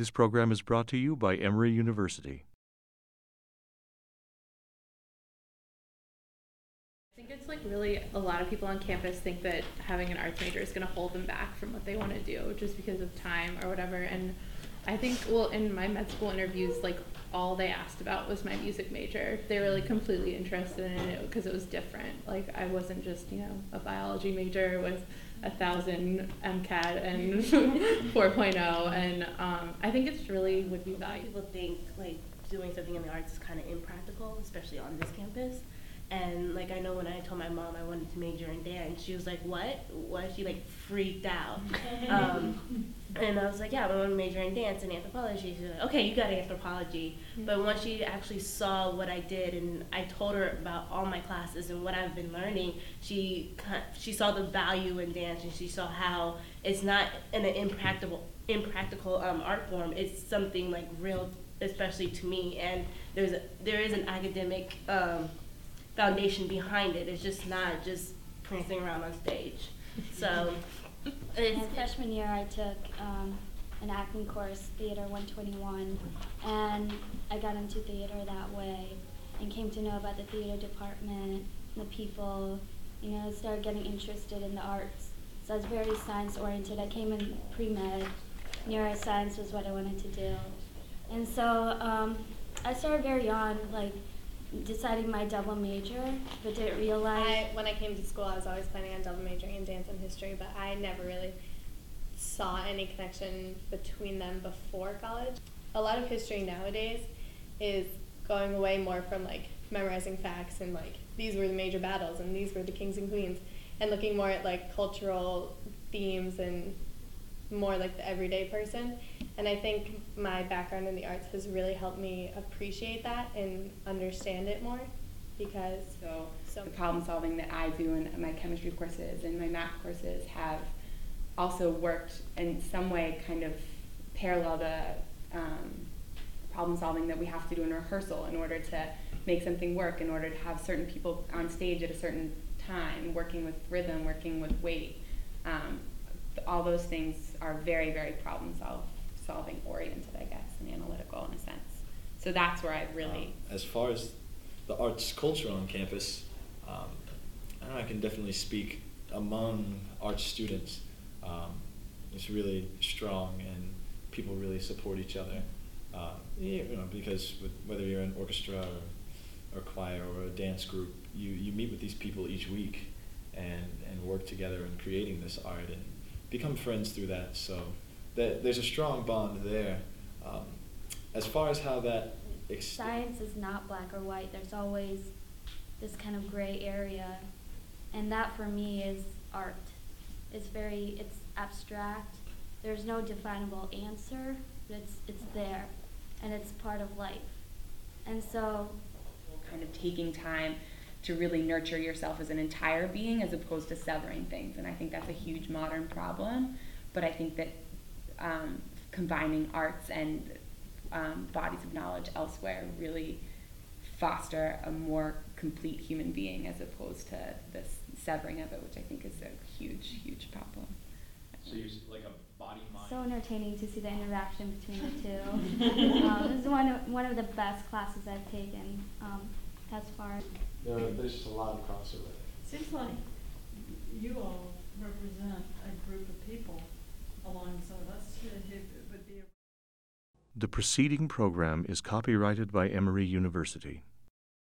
This program is brought to you by Emory University. I think it's like really a lot of people on campus think that having an arts major is going to hold them back from what they want to do just because of time or whatever. And I think, well, in my med school interviews, like all they asked about was my music major. They were like completely interested in it because it was different. Like I wasn't just, a biology major with 1,000 MCAT and 4.0. And I think it's really would be valuable. People think like doing something in the arts is kind of impractical, especially on this campus. And like I know when I told my mom I wanted to major in dance, she was like, "What?" She like freaked out. And I was like, "Yeah, I want to major in dance and anthropology." She's like, "Okay, you got anthropology." But once she actually saw what I did, and I told her about all my classes and what I've been learning, she saw the value in dance, and she saw how it's not an impractical art form. It's something like real, especially to me. And there is an academic foundation behind it. It's just not just prancing around on stage. So in freshman year I took an acting course, Theater 121, and I got into theater that way and came to know about the theater department, the people, started getting interested in the arts. So I was very science oriented. I came in pre-med. Neuroscience was what I wanted to do. And so I started very young, deciding my double major, but didn't realize. When I came to school, I was always planning on double majoring in dance and history, but I never really saw any connection between them before college. A lot of history nowadays is going away more from memorizing facts and these were the major battles and these were the kings and queens, and looking more at cultural themes and more like the everyday person. And I think my background in the arts has really helped me appreciate that and understand it more, because so the problem solving that I do in my chemistry courses and my math courses have also worked in some way kind of parallel the problem solving that we have to do in rehearsal in order to make something work, in order to have certain people on stage at a certain time, working with rhythm, working with weight. All those things are very, very problem solving oriented, I guess, and analytical in a sense. So that's where I really... as far as the arts culture on campus, I can definitely speak among arts students. It's really strong and people really support each other. Because whether you're in orchestra or choir or a dance group, you meet with these people each week and work together in creating this art and become friends through that. So there's a strong bond there. As far as how that... Science is not black or white. There's always this kind of gray area. And that for me is art. It's abstract. There's no definable answer, but it's there. And it's part of life. And so... kind of taking time to really nurture yourself as an entire being as opposed to severing things. And I think that's a huge modern problem. But I think that combining arts and bodies of knowledge elsewhere really foster a more complete human being as opposed to this severing of it, which I think is a huge, huge problem. So you're like a body-mind. So entertaining to see the interaction between the two. This is one of the best classes I've taken thus far. There's just a lot of crossover. Seems like you all represent a group of people alongside us who would be... The preceding program is copyrighted by Emory University.